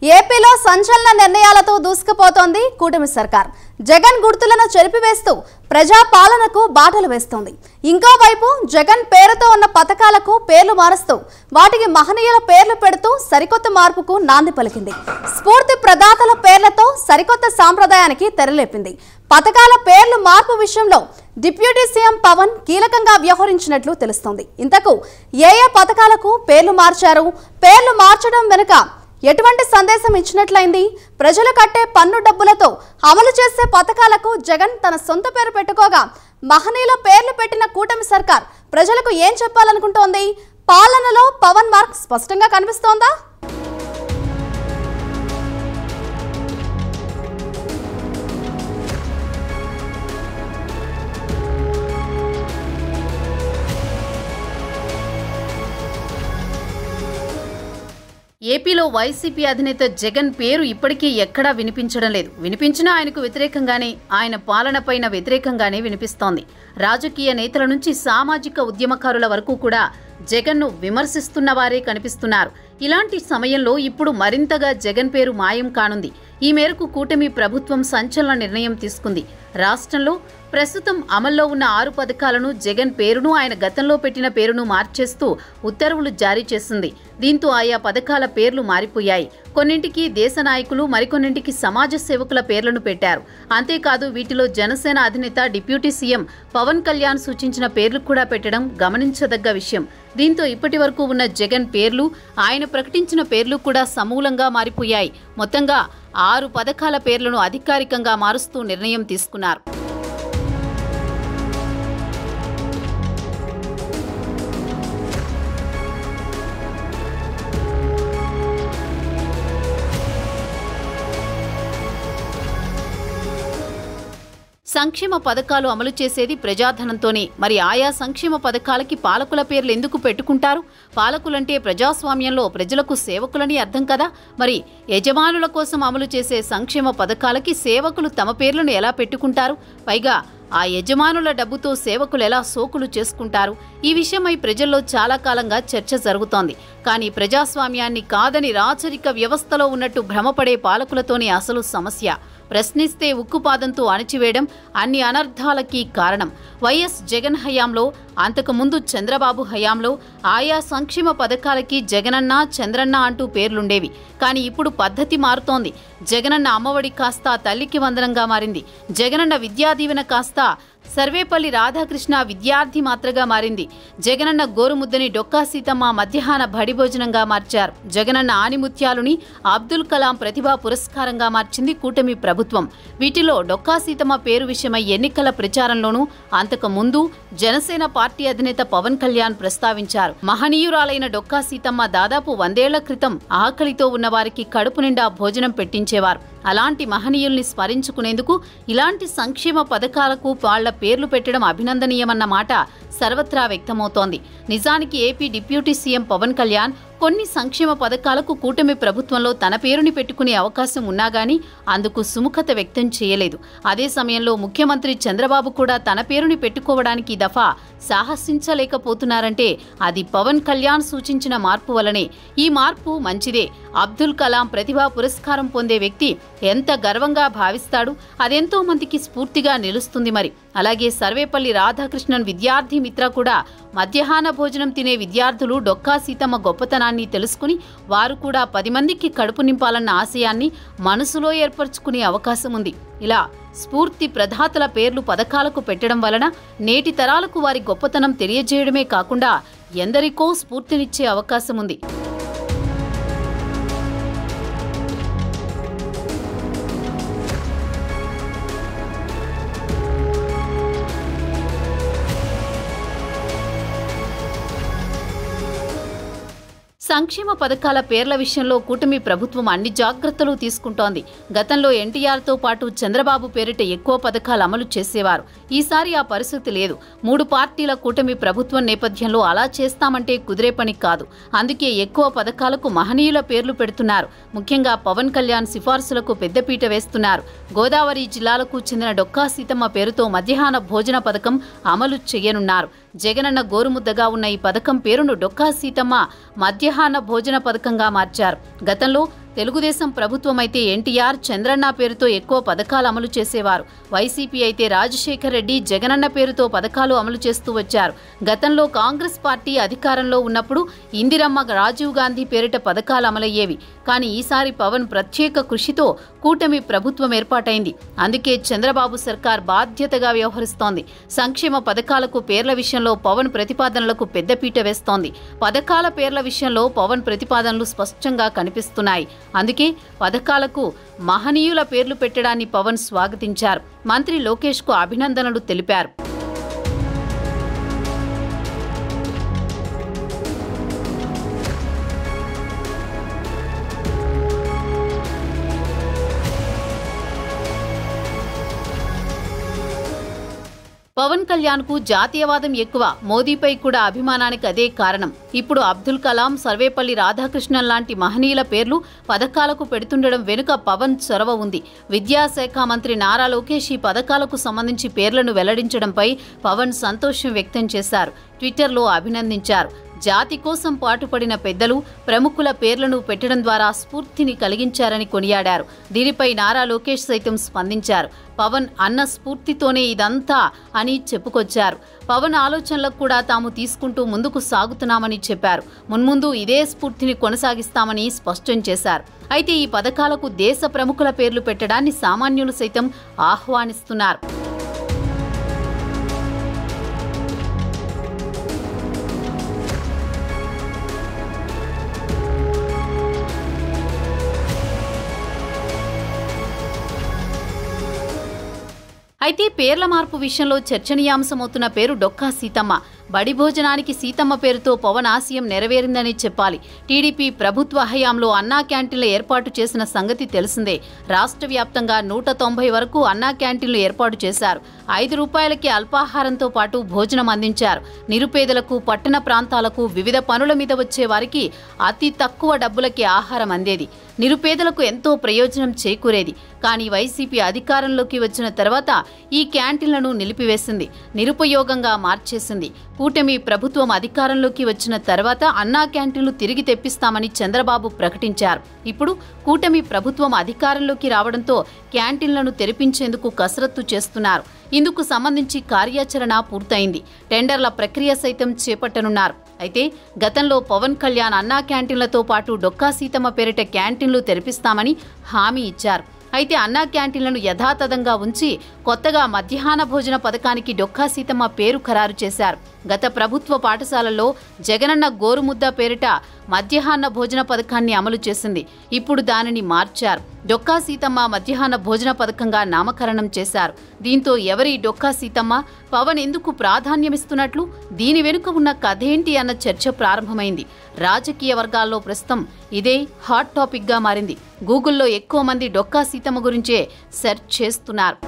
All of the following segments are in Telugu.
ఏపీలో సంచలన నిర్ణయాలతో దూసుకుపోతోంది కూటమి సర్కార్. జగన్ గుర్తులను చెరిపివేస్తూ ప్రజా పాలనకు బాటలు వేస్తోంది. ఇంకోవైపు జగన్ పేరుతో ఉన్న పథకాలకు పేర్లు మారుస్తూ వాటికి మహనీయుల పేర్లు పెడుతూ సరికొత్త మార్పుకు నాంది పలికింది. స్ఫూర్తి ప్రదాతల పేర్లతో సరికొత్త సాంప్రదాయానికి తెరలేపింది. పథకాల పేర్లు మార్పు విషయంలో డిప్యూటీ సీఎం పవన్ కీలకంగా వ్యవహరించినట్లు తెలుస్తోంది. ఇంతకు ఏ పథకాలకు పేర్లు మార్చారు? పేర్లు మార్చడం వెనుక ఎటువంటి సందేశం ఇచ్చినట్లయింది? ప్రజలు కట్టే పన్ను డబ్బులతో అమలు చేసే పథకాలకు జగన్ తన సొంత పేరు పెట్టుకోగా మహనీయుల పేర్లు పెట్టిన కూటమి సర్కార్ ప్రజలకు ఏం చెప్పాలనుకుంటోంది? పాలనలో పవన్ మార్క్ స్పష్టంగా కనిపిస్తోందా? ఏపీలో వైసీపీ అధినేత జగన్ పేరు ఇప్పటికీ ఎక్కడా వినిపించడం లేదు. వినిపించినా ఆయనకు వ్యతిరేకంగానే, ఆయన పాలనపైన వ్యతిరేకంగానే వినిపిస్తోంది. రాజకీయ నేతల నుంచి సామాజిక ఉద్యమకారుల వరకు కూడా జగన్ను విమర్శిస్తున్న వారే కనిపిస్తున్నారు. ఇలాంటి సమయంలో ఇప్పుడు మరింతగా జగన్ పేరు మాయం కానుంది. ఈ మేరకు కూటమి ప్రభుత్వం సంచలన నిర్ణయం తీసుకుంది. రాష్ట్రంలో ప్రస్తుతం అమల్లో ఉన్న 6 పథకాలను జగన్ పేరును, ఆయన గతంలో పెట్టిన పేరును మార్చేస్తూ ఉత్తర్వులు జారీ చేసింది. దీంతో ఆయా పథకాల పేర్లు మారిపోయాయి. కొన్నింటికి దేశ నాయకులు, మరికొన్నింటికి సమాజ సేవకుల పేర్లను పెట్టారు. అంతేకాదు వీటిలో జనసేన అధినేత డిప్యూటీ సీఎం పవన్ కళ్యాణ్ సూచించిన పేర్లు కూడా పెట్టడం గమనించదగ్గ విషయం. దీంతో ఇప్పటి వరకు ఉన్న జగన్ పేర్లు, ఆయన ప్రకటించిన పేర్లు కూడా సమూలంగా మారిపోయాయి. మొత్తంగా 6 పథకాల పేర్లను అధికారికంగా మారుస్తూ నిర్ణయం తీసుకున్నారు. సంక్షేమ పథకాలు అమలు చేసేది ప్రజాధనంతోనే. మరి ఆయా సంక్షేమ పథకాలకి పాలకుల పేర్లు ఎందుకు పెట్టుకుంటారు? పాలకులంటే ప్రజాస్వామ్యంలో ప్రజలకు సేవకులని అర్థం కదా. మరి యజమానుల కోసం అమలు చేసే సంక్షేమ పథకాలకి సేవకులు తమ పేర్లను ఎలా పెట్టుకుంటారు? పైగా ఆ యజమానుల డబ్బుతో సేవకులు ఎలా సోకులు చేసుకుంటారు? ఈ విషయమై ప్రజల్లో చాలా కాలంగా చర్చ జరుగుతోంది. కానీ ప్రజాస్వామ్యాన్ని కాదని రాచరిక వ్యవస్థలో ఉన్నట్టు భ్రమపడే పాలకులతోనే అసలు సమస్య. ప్రశ్నిస్తే ఉక్కుపాదంతో అణిచివేయడం అన్ని అనర్థాలకి కారణం. వైఎస్ జగన్ హయాంలో, అంతకుముందు చంద్రబాబు హయాంలో ఆయా సంక్షేమ పథకాలకి జగనన్న, చంద్రన్న అంటూ పేర్లుండేవి. కానీ ఇప్పుడు పద్ధతి మారుతోంది. జగనన్న అమ్మఒడి కాస్త తల్లికి వందనంగా మారింది. జగనన్న విద్యా దీవెన కాస్త సర్వేపల్లి రాధాకృష్ణ విద్యార్థి మాత్రగా మారింది. జగనన్న గోరుముద్దని డొక్కా సీతమ్మ మధ్యాహ్న బడి భోజనంగా మార్చారు. జగనన్న ఆనిముత్యాలుని అబ్దుల్ కలాం ప్రతిభా పురస్కారంగా మార్చింది కూటమి ప్రభుత్వం. వీటిలో డొక్కా సీతమ్మ పేరు విషయమై ఎన్నికల ప్రచారంలోనూ, అంతకు ముందు జనసేన పార్టీ అధినేత పవన్ కళ్యాణ్ ప్రస్తావించారు. మహనీయురాలైన డొక్కా సీతమ్మ దాదాపు 100 ఏళ్ల క్రితం ఆకలితో ఉన్న వారికి కడుపు నిండా భోజనం పెట్టించేవారు. అలాంటి మహనీయుల్ని స్మరించుకునేందుకు ఇలాంటి సంక్షేమ పథకాలకు వాళ్ల పేర్లు పెట్టడం అభినందనీయమన్న మాట సర్వత్రా వ్యక్తమవుతోంది. నిజానికి AP deputy CM Pawan Kalyan కొన్ని సంక్షేమ పథకాలకు కూటమి ప్రభుత్వంలో తన పేరుని పెట్టుకునే అవకాశం ఉన్నా గానీ అందుకు సుముఖత వ్యక్తం చేయలేదు. అదే సమయంలో ముఖ్యమంత్రి చంద్రబాబు కూడా తన పేరుని పెట్టుకోవడానికి దఫా సాహసించలేకపోతున్నారంటే అది పవన్ కళ్యాణ్ సూచించిన మార్పు వల్లనే. ఈ మార్పు మంచిదే. అబ్దుల్ కలాం ప్రతిభా పురస్కారం పొందే వ్యక్తి ఎంత గర్వంగా భావిస్తాడు? అదెంతో మందికి స్ఫూర్తిగా నిలుస్తుంది. మరి అలాగే సర్వేపల్లి రాధాకృష్ణన్ విద్యార్థి మిత్ర కూడా మధ్యాహ్న భోజనం తినే విద్యార్థులు డొక్కా సీతమ్మ గొప్పతనాన్ని తెలుసుకుని వారు కూడా 10 మందికి కడుపు నింపాలన్న ఆశయాన్ని మనసులో ఏర్పరచుకునే అవకాశం ఉంది. ఇలా స్ఫూర్తి ప్రదాతల పేర్లు పథకాలకు పెట్టడం వలన నేటి తరాలకు వారి గొప్పతనం తెలియజేయడమే కాకుండా ఎందరికో స్ఫూర్తినిచ్చే అవకాశం ఉంది. సంక్షేమ పథకాల పేర్ల విషయంలో కూటమి ప్రభుత్వం అన్ని జాగ్రత్తలు తీసుకుంటోంది. గతంలో ఎన్టీఆర్తో పాటు చంద్రబాబు పేరిట ఎక్కువ పథకాలు అమలు చేసేవారు. ఈసారి ఆ పరిస్థితి లేదు. 3 పార్టీల కూటమి ప్రభుత్వం నేపథ్యంలో అలా చేస్తామంటే కుదిరే పని కాదు. అందుకే ఎక్కువ పథకాలకు మహనీయుల పేర్లు పెడుతున్నారు. ముఖ్యంగా పవన్ కళ్యాణ్ సిఫార్సులకు పెద్దపీట వేస్తున్నారు. గోదావరి జిల్లాలకు చెందిన డొక్కా సీతమ్మ పేరుతో మధ్యాహ్న భోజన పథకం అమలు చేయనున్నారు. జగనన్న గోరుముద్దగా ఉన్న ఈ పథకం పేరును డొక్కా సీతమ్మ మధ్యాహ్న భోజన పథకంగా మార్చారు. గతంలో తెలుగుదేశం ప్రభుత్వం అయితే ఎన్టీఆర్, చంద్రన్న పేరుతో ఎక్కువ పథకాలు అమలు చేసేవారు. వైసీపీ అయితే రాజశేఖర్ రెడ్డి, జగనన్న పేరుతో పథకాలు అమలు చేస్తూ వచ్చారు. గతంలో కాంగ్రెస్ పార్టీ అధికారంలో ఉన్నప్పుడు ఇందిరమ్మ, రాజీవ్ గాంధీ పేరిట పథకాలు అమలయ్యేవి. కానీ ఈసారి పవన్ ప్రత్యేక కృషితో కూటమి ప్రభుత్వం ఏర్పాటైంది. అందుకే చంద్రబాబు సర్కార్ బాధ్యతగా వ్యవహరిస్తోంది. సంక్షేమ పథకాలకు పేర్ల విషయంలో పవన్ ప్రతిపాదనలకు పెద్దపీట వేస్తోంది. పథకాల పేర్ల విషయంలో పవన్ ప్రతిపాదనలు స్పష్టంగా కనిపిస్తున్నాయి. అందుకే పథకాలకు మహనీయుల పేర్లు పెట్టడాన్ని పవన్ స్వాగతించారు. మంత్రి లోకేష్కు అభినందనలు తెలిపారు. పవన్ కళ్యాణ్ కు జాతీయవాదం ఎక్కువ, మోదీపై కూడా అభిమానానికి అదే కారణం. ఇప్పుడు అబ్దుల్ కలాం, సర్వేపల్లి రాధాకృష్ణన్ లాంటి మహనీయుల పేర్లు పథకాలకు పెడుతుండడం వెనుక పవన్ చొరవ ఉంది. విద్యాశాఖ మంత్రి నారా లోకేష్ ఈ పథకాలకు సంబంధించి పేర్లను వెల్లడించడంపై పవన్ సంతోషం వ్యక్తం చేశారు. ట్విట్టర్లో అభినందించారు. జాతి కోసం పాటుపడిన పెద్దలు, ప్రముఖుల పేర్లను పెట్టడం ద్వారా స్ఫూర్తిని కలిగించారని కొనియాడారు. దీనిపై నారా లోకేష్ సైతం స్పందించారు. పవన్ అన్న స్ఫూర్తితోనే ఇదంతా అని చెప్పుకొచ్చారు. పవన్ ఆలోచనలకు కూడా తాము తీసుకుంటూ ముందుకు సాగుతున్నామని చెప్పారు. మున్ముందు ఇదే స్ఫూర్తిని కొనసాగిస్తామని స్పష్టం చేశారు. అయితే ఈ పథకాలకు దేశ ప్రముఖుల పేర్లు పెట్టడాన్ని సామాన్యులు సైతం ఆహ్వానిస్తున్నారు. అయితే పేర్ల మార్పు విషయంలో చర్చనీయాంశమవుతున్న పేరు డొక్కా సీతమ్మ. బడి భోజనానికి సీతమ్మ పేరుతో పవన్ ఆశయం నెరవేరిందని చెప్పాలి. టీడీపీ ప్రభుత్వ హయాంలో అన్నా క్యాంటీన్లు ఏర్పాటు చేసిన సంగతి తెలిసిందే. రాష్ట్ర వ్యాప్తంగా 190 వరకు అన్నా క్యాంటీన్లు ఏర్పాటు చేశారు. 5 రూపాయలకి అల్పాహారంతో పాటు భోజనం అందించారు. నిరుపేదలకు, పట్టణ ప్రాంతాలకు, వివిధ పనుల మీద వచ్చే వారికి అతి తక్కువ డబ్బులకి ఆహారం అందేది. నిరుపేదలకు ఎంతో ప్రయోజనం చేకూరేది. కానీ వైసీపీ అధికారంలోకి వచ్చిన తర్వాత ఈ క్యాంటీన్లను నిలిపివేసింది, నిరుపయోగంగా మార్చేసింది. కూటమి ప్రభుత్వం అధికారంలోకి వచ్చిన తర్వాత అన్నా క్యాంటీన్లు తిరిగి తెప్పిస్తామని చంద్రబాబు ప్రకటించారు. ఇప్పుడు కూటమి ప్రభుత్వం అధికారంలోకి రావడంతో క్యాంటీన్లను తెరిపించేందుకు కసరత్తు చేస్తున్నారు. ఇందుకు సంబంధించి కార్యాచరణ పూర్తయింది. టెండర్ల ప్రక్రియ సైతం చేపట్టనున్నారు. అయితే గతంలో పవన్ కళ్యాణ్ అన్నా క్యాంటీన్లతో పాటు డొక్కా సీతమ్మ పేరిట క్యాంటీన్లు తెరిపిస్తామని హామీ ఇచ్చారు. అయితే అన్నా క్యాంటీన్లను యథాతథంగా ఉంచి కొత్తగా మధ్యాహ్న భోజన పథకానికి డొక్కా సీతమ్మ పేరు ఖరారు చేశారు. గత ప్రభుత్వ పాఠశాలల్లో జగనన్న గోరుముద్ద పేరిట మధ్యాహ్న భోజన పథకాన్ని అమలు చేసింది. ఇప్పుడు దానిని మార్చారు. డొక్కా సీతమ్మ మధ్యాహ్న భోజన పథకంగా నామకరణం చేశారు. దీంతో ఎవరి డొక్కా సీతమ్మ, పవన్ ఎందుకు ప్రాధాన్యమిస్తున్నట్లు, దీని వెనుక ఉన్న కథేంటి అన్న చర్చ ప్రారంభమైంది. రాజకీయ వర్గాల్లో ప్రస్తుతం ఇదే హాట్ టాపిక్గా మారింది. గూగుల్లో ఎక్కువ మంది డొక్కా సీతమ్మ గురించే సెర్చ్ చేస్తున్నారు.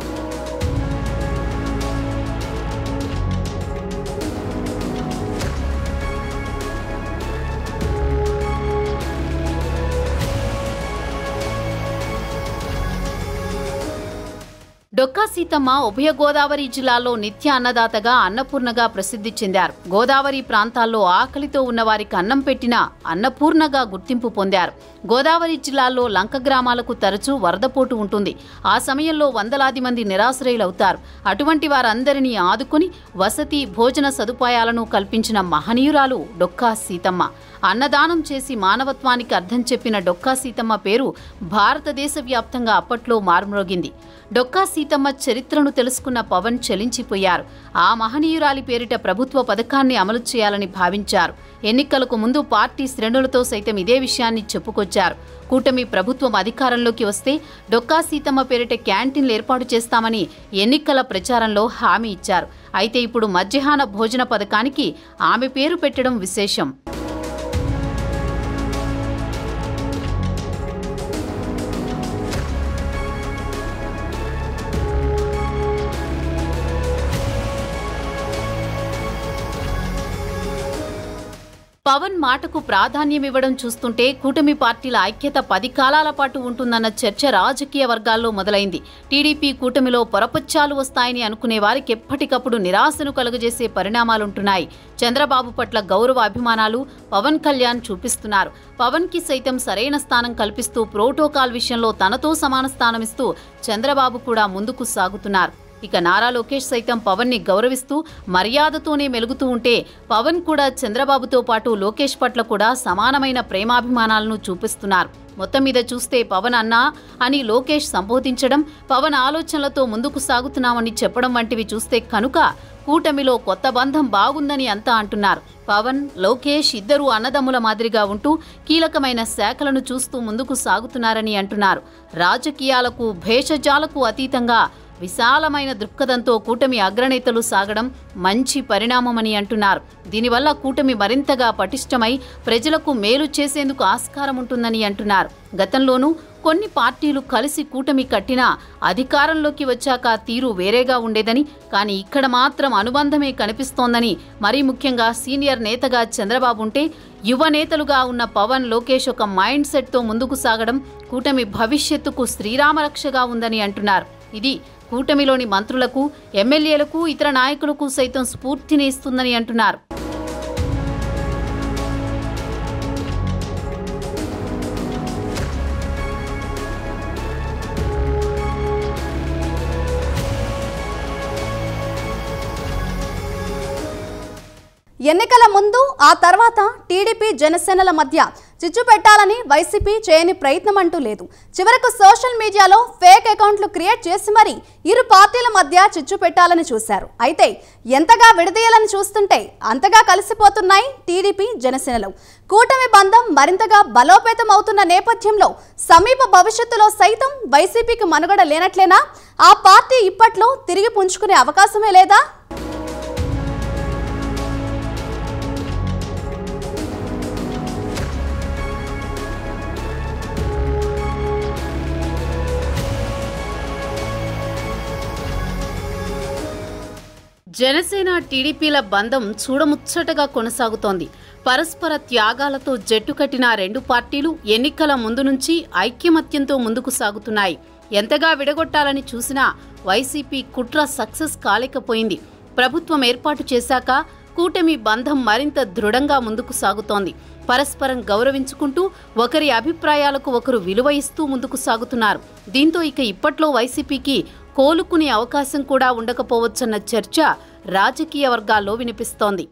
డొక్కా సీతమ్మ ఉభయ గోదావరి జిల్లాలో నిత్య అన్నదాతగా, అన్నపూర్ణగా ప్రసిద్ధి చెందారు. గోదావరి ప్రాంతాల్లో ఆకలితో ఉన్నవారికి అన్నం పెట్టిన అన్నపూర్ణగా గుర్తింపు పొందారు. గోదావరి జిల్లాలో లంక గ్రామాలకు తరచూ వరదపోటు ఉంటుంది. ఆ సమయంలో వందలాది మంది నిరాశ్రయులవుతారు. అటువంటి వారందరినీ ఆదుకుని వసతి, భోజన సదుపాయాలను కల్పించిన మహనీయురాలు డొక్కా సీతమ్మ. అన్నదానం చేసి మానవత్వానికి అర్థం చెప్పిన డొక్కా సీతమ్మ పేరు భారతదేశ వ్యాప్తంగా అప్పట్లో మారుమ్రోగింది. డొక్కా సీతమ్మ చరిత్రను తెలుసుకున్న పవన్ చలించిపోయారు. ఆ మహనీయురాలి పేరిట ప్రభుత్వ పథకాన్ని అమలు చేయాలని భావించారు. ఎన్నికలకు ముందు పార్టీ శ్రేణులతో సైతం ఇదే విషయాన్ని చెప్పుకొచ్చారు. కూటమి ప్రభుత్వం అధికారంలోకి వస్తే డొక్కా సీతమ్మ పేరిట క్యాంటీన్లు ఏర్పాటు చేస్తామని ఎన్నికల ప్రచారంలో హామీ ఇచ్చారు. అయితే ఇప్పుడు మధ్యాహ్న భోజన పథకానికి ఆమె పేరు పెట్టడం విశేషం. పవన్ మాటకు ప్రాధాన్యం ఇవ్వడం చూస్తుంటే కూటమి పార్టీల ఐక్యత 10 కాలాల పాటు ఉంటుందన్న చర్చ రాజకీయ వర్గాల్లో మొదలైంది. టీడీపీ కూటమిలో పొరపచ్చాలు వస్తాయని అనుకునే వారికి ఎప్పటికప్పుడు నిరాశను కలుగజేసే పరిణామాలుంటున్నాయి. చంద్రబాబు పట్ల గౌరవ అభిమానాలు పవన్ కళ్యాణ్ చూపిస్తున్నారు. పవన్ కి సైతం సరైన స్థానం కల్పిస్తూ ప్రోటోకాల్ విషయంలో తనతో సమాన స్థానమిస్తూ చంద్రబాబు కూడా ముందుకు సాగుతున్నారు. ఇక నారా లోకేష్ సైతం పవన్ ని గౌరవిస్తూ మర్యాదతోనే మెలుగుతూ ఉంటే పవన్ కూడా చంద్రబాబుతో పాటు లోకేష్ పట్ల కూడా సమానమైన ప్రేమాభిమానాలను చూపిస్తున్నారు. మొత్తం మీద చూస్తే పవన్ అన్నా అని లోకేష్ సంబోధించడం, పవన్ ఆలోచనలతో ముందుకు సాగుతున్నామని చెప్పడం వంటివి చూస్తే కనుక కూటమిలో కొత్త బంధం బాగుందని అంతా అంటున్నారు. పవన్, లోకేష్ ఇద్దరూ అన్నదమ్ముల మాదిరిగా ఉంటూ కీలకమైన శాఖలను చూస్తూ ముందుకు సాగుతున్నారని అంటున్నారు. రాజకీయాలకు భేషజాలకు అతీతంగా విశాలమైన దృక్పథంతో కూటమి అగ్రనేతలు సాగడం మంచి పరిణామమని అంటున్నారు. దీనివల్ల కూటమి మరింతగా పటిష్టమై ప్రజలకు మేలు చేసేందుకు ఆస్కారం ఉంటుందని అంటున్నారు. గతంలోనూ కొన్ని పార్టీలు కలిసి కూటమి కట్టినా అధికారంలోకి వచ్చాక తీరు వేరేగా ఉండేదని, కానీ ఇక్కడ మాత్రం అనుబంధమే కనిపిస్తోందని, మరీ ముఖ్యంగా సీనియర్ నేతగా చంద్రబాబు ఉంటే యువ నేతలుగా ఉన్న పవన్, లోకేష్ ఒక మైండ్ సెట్తో ముందుకు సాగడం కూటమి భవిష్యత్తుకు శ్రీరామరక్షగా ఉందని అంటున్నారు. ఇది కూటమిలోని మంత్రులకు, ఎమ్మెల్యేలకు, ఇతర నాయకులకు సైతం స్ఫూర్తిని ఇస్తుందని అంటున్నారు. ఎన్నికల ముందు ఆ తర్వాత టీడీపీ జనసేనల మధ్య చిచ్చు పెట్టాలని వైసీపీ చేయని ప్రయత్నం అంటూ లేదు. చివరకు సోషల్ మీడియాలో ఫేక్ అకౌంట్లు క్రియేట్ చేసి మరీ ఇరు పార్టీల మధ్య చిచ్చు పెట్టాలని చూశారు. అయితే ఎంతగా విడదీయాలని చూస్తుంటే అంతగా కలిసిపోతున్నాయి టీడీపీ జనసేనలు. కూటమి బంధం మరింతగా బలోపేతం అవుతున్న నేపథ్యంలో సమీప భవిష్యత్తులో సైతం వైసీపీకి మనుగడ లేనట్లేనా? ఆ పార్టీ ఇప్పట్లో తిరిగి పుంజుకునే అవకాశమే లేదా? జనసేన టీడీపీల బంధం చూడముచ్చటగా కొనసాగుతోంది. పరస్పర త్యాగాలతో జట్టు కట్టిన రెండు పార్టీలు ఎన్నికల ముందు నుంచి ఐక్యమత్యంతో ముందుకు సాగుతున్నాయి. ఎంతగా విడగొట్టాలని చూసినా వైసీపీ కుట్ర సక్సెస్ కాలేకపోయింది. ప్రభుత్వం ఏర్పాటు చేశాక కూటమి బంధం మరింత దృఢంగా ముందుకు సాగుతోంది. పరస్పరం గౌరవించుకుంటూ ఒకరి అభిప్రాయాలకు ఒకరు విలువ ఇస్తూ ముందుకు సాగుతున్నారు. దీంతో ఇక ఇప్పట్లో వైసీపీకి కోలుకునే అవకాశం కూడా ఉండకపోవచ్చన్న చర్చ రాజకీయ వర్గాల్లో వినిపిస్తోంది.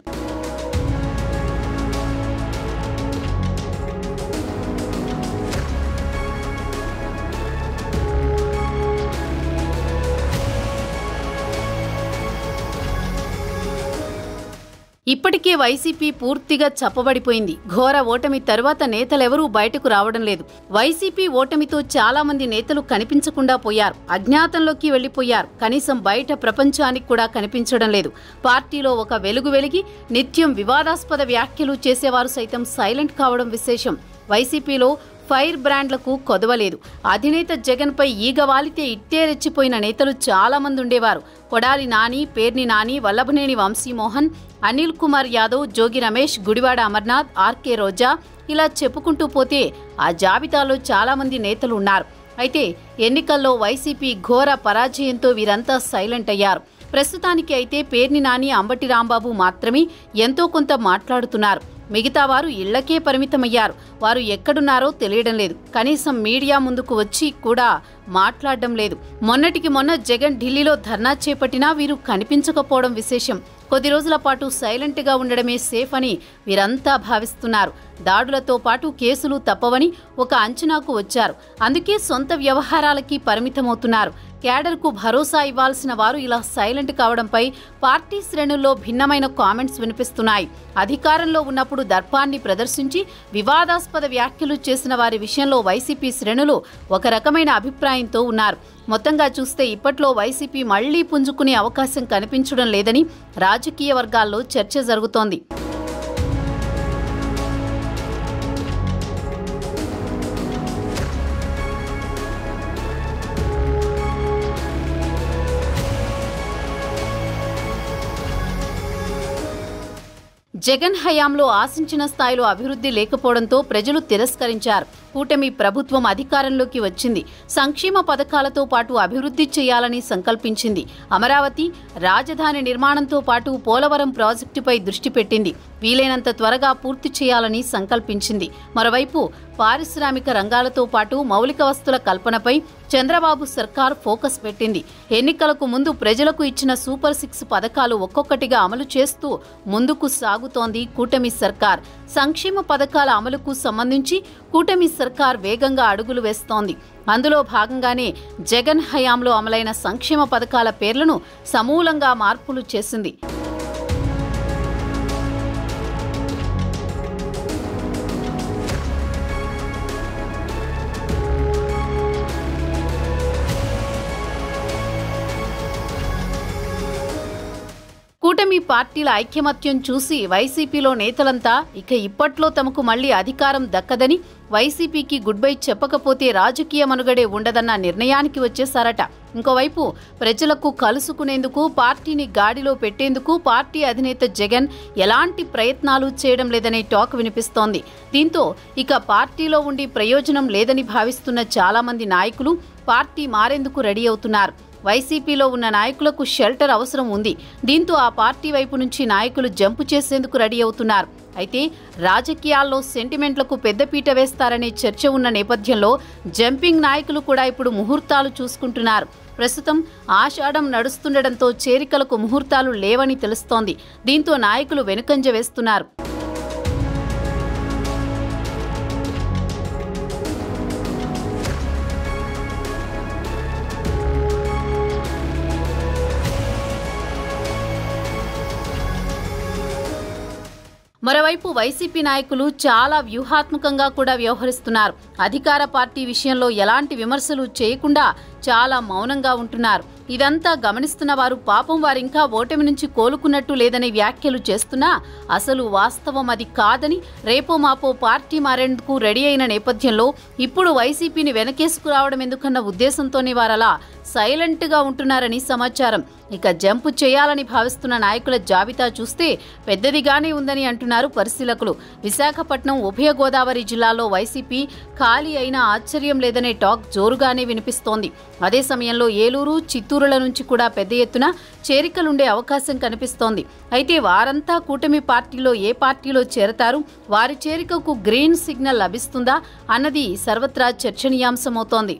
ఇప్పటికే వైసీపీ పూర్తిగా చప్పబడిపోయింది. ఘోర ఓటమి తరువాత నేతలెవరూ బయటకు రావడం లేదు. వైసీపీ ఓటమితో చాలా మంది నేతలు కనిపించకుండా పోయారు, అజ్ఞాతంలోకి వెళ్లిపోయారు. కనీసం బయట ప్రపంచానికి కూడా కనిపించడం లేదు. పార్టీలో ఒక వెలుగు వెలిగి నిత్యం వివాదాస్పద వ్యాఖ్యలు చేసేవారు సైతం సైలెంట్ కావడం విశేషం. వైసీపీలో ఫైర్ బ్రాండ్లకు కొదవలేదు. అధినేత జగన్పై ఈగ వాలితే ఇట్టే రెచ్చిపోయిన నేతలు చాలా మంది ఉండేవారు. కొడాలి నాని, పేర్ని నాని, వల్లభనేని వంశీమోహన్, అనిల్ కుమార్ యాదవ్, జోగి రమేష్, గుడివాడ అమర్నాథ్, ఆర్కే రోజా, ఇలా చెప్పుకుంటూ పోతే ఆ జాబితాలో చాలా మంది నేతలు ఉన్నారు. అయితే ఎన్నికల్లో వైసీపీ ఘోర పరాజయంతో వీరంతా సైలెంట్ అయ్యారు. ప్రస్తుతానికి అయితే పేర్ని నాని, అంబటి రాంబాబు మాత్రమే ఎంతో కొంత మాట్లాడుతున్నారు. మిగతా వారు ఇళ్లకే పరిమితమయ్యారు. వారు ఎక్కడున్నారో తెలియడం లేదు. కనీసం మీడియా ముందుకు వచ్చి కూడా మాట్లాడడం లేదు. మొన్నటికి మొన్న జగన్ ఢిల్లీలో ధర్నా చేపట్టినా వీరు కనిపించకపోవడం విశేషం. కొద్ది రోజుల పాటు సైలెంట్గా ఉండడమే సేఫ్ అని వీరంతా భావిస్తున్నారు. దాడులతో పాటు కేసులు తప్పవని ఒక అంచనాకు వచ్చారు. అందుకే సొంత వ్యవహారాలకి పరిమితమవుతున్నారు. క్యాడర్కు భరోసా ఇవ్వాల్సిన వారు ఇలా సైలెంట్ కావడంపై పార్టీ శ్రేణుల్లో భిన్నమైన కామెంట్స్ వినిపిస్తున్నాయి. అధికారంలో ఉన్నప్పుడు దర్పాన్ని ప్రదర్శించి వివాదాస్పద వ్యాఖ్యలు చేసిన వారి విషయంలో వైసీపీ శ్రేణులు ఒక రకమైన అభిప్రాయంతో ఉన్నారు. మొత్తంగా చూస్తే ఇప్పట్లో వైసీపీ మళ్లీ పుంజుకునే అవకాశం కనిపించడం లేదని రాజకీయ వర్గాల్లో చర్చ జరుగుతోంది. జగన్ హయాంలో ఆశించిన స్థాయిలో అభివృద్ధి లేకపోవడంతో ప్రజలు తిరస్కరించారు. కూటమి ప్రభుత్వం అధికారంలోకి వచ్చింది. సంక్షేమ పథకాలతో పాటు అభివృద్ధి చేయాలని సంకల్పించింది. అమరావతి రాజధాని నిర్మాణంతో పాటు పోలవరం ప్రాజెక్టుపై దృష్టి పెట్టింది. వీలైనంత త్వరగా పూర్తి చేయాలని సంకల్పించింది. మరోవైపు పారిశ్రామిక రంగాలతో పాటు మౌలిక వస్తుల కల్పనపై చంద్రబాబు సర్కార్ ఫోకస్ పెట్టింది. ఎన్నికలకు ముందు ప్రజలకు ఇచ్చిన సూపర్ 6 పథకాలు ఒక్కొక్కటిగా అమలు చేస్తూ ముందుకు సాగుతోంది కూటమి సర్కార్. సంక్షేమ పథకాల అమలుకు సంబంధించి కూటమి సర్కార్ వేగంగా అడుగులు వేస్తోంది. అందులో భాగంగానే జగన్ హయాంలో అమలైన సంక్షేమ పథకాల పేర్లను సమూలంగా మార్పులు చేసింది. కూటమి పార్టీల ఐక్యమత్యం చూసి వైసీపీలో నేతలంతా ఇక ఇప్పట్లో తమకు మళ్లీ అధికారం దక్కదని, వైసీపీకి గుడ్ బై చెప్పకపోతే రాజకీయ మనుగడే ఉండదన్న నిర్ణయానికి వచ్చేశారట. ఇంకోవైపు ప్రజలకు కలుసుకునేందుకు, పార్టీని గాడిలో పెట్టేందుకు పార్టీ అధినేత జగన్ ఎలాంటి ప్రయత్నాలు చేయడం లేదనే టాక్ వినిపిస్తోంది. దీంతో ఇక పార్టీలో ఉండి ప్రయోజనం లేదని భావిస్తున్న చాలా మంది నాయకులు పార్టీ మారేందుకు రెడీ అవుతున్నారు. వైసీపీలో ఉన్న నాయకులకు షెల్టర్ అవసరం ఉంది. దీంతో ఆ పార్టీ వైపు నుంచి నాయకులు జంపు చేసేందుకు రెడీ అవుతున్నారు. అయితే రాజకీయాల్లో సెంటిమెంట్లకు పెద్దపీట వేస్తారనే చర్చ ఉన్న నేపథ్యంలో జంపింగ్ నాయకులు కూడా ఇప్పుడు ముహూర్తాలు చూసుకుంటున్నారు. ప్రస్తుతం ఆషాఢం నడుస్తుండటంతో చేరికలకు ముహూర్తాలు లేవని తెలుస్తోంది. దీంతో నాయకులు వెనుకంజ వేస్తున్నారు. మరోవైపు వైసీపీ నాయకులు చాలా వ్యూహాత్మకంగా కూడా వ్యవహరిస్తున్నారు. అధికార పార్టీ విషయంలో ఎలాంటి విమర్శలు చేయకుండా చాలా మౌనంగా ఉంటున్నారు. ఇదంతా గమనిస్తున్న వారు పాపం వారింకా ఓటమి నుంచి కోలుకున్నట్టు లేదని వ్యాఖ్యలు చేస్తున్నా అసలు వాస్తవం అది కాదని, రేపో మాపో పార్టీ మారేందుకు రెడీ అయిన నేపథ్యంలో ఇప్పుడు వైసీపీని వెనకేసుకురావడం ఎందుకన్న ఉద్దేశంతోనే వారలా సైలెంట్గా ఉంటున్నారని సమాచారం. ఇక జంపు చేయాలని భావిస్తున్న నాయకుల జాబితా చూస్తే పెద్దదిగానే ఉందని అంటున్నారు పరిశీలకులు. విశాఖపట్నం, ఉభయ గోదావరి జిల్లాలో వైసీపీ ఖాళీ అయినా ఆశ్చర్యం లేదనే టాక్ జోరుగానే వినిపిస్తోంది. అదే సమయంలో ఏలూరు, చిత్తూరుల నుంచి కూడా పెద్ద ఎత్తున చేరికలుండే అవకాశం కనిపిస్తోంది. అయితే వారంతా కూటమి పార్టీలో ఏ పార్టీలో చేరతారు, వారి చేరికకు గ్రీన్ సిగ్నల్ లభిస్తుందా అన్నది సర్వత్రా చర్చనీయాంశమవుతోంది.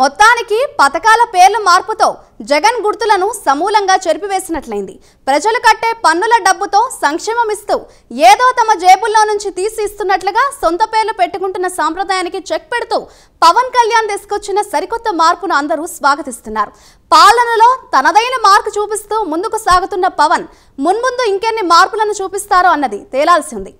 మొత్తానికి పథకాల పేర్ల మార్పుతో జగన్ గుర్తులను సమూలంగా చెరిపివేసినట్లయింది. ప్రజలు కట్టే పన్నుల డబ్బుతో సంక్షేమం ఇస్తూ ఏదో తమ జేబుల్లో నుంచి తీసి ఇస్తున్నట్లుగా సొంత పేర్లు పెట్టుకుంటున్న సాంప్రదాయానికి చెక్ పెడుతూ పవన్ కళ్యాణ్ తీసుకొచ్చిన సరికొత్త మార్పును అందరూ స్వాగతిస్తున్నారు. పాలనలో తనదైన మార్కు చూపిస్తూ ముందుకు సాగుతున్న పవన్ మున్ముందు ఇంకెన్ని మార్పులను చూపిస్తారో అన్నది తేలాల్సి ఉంది.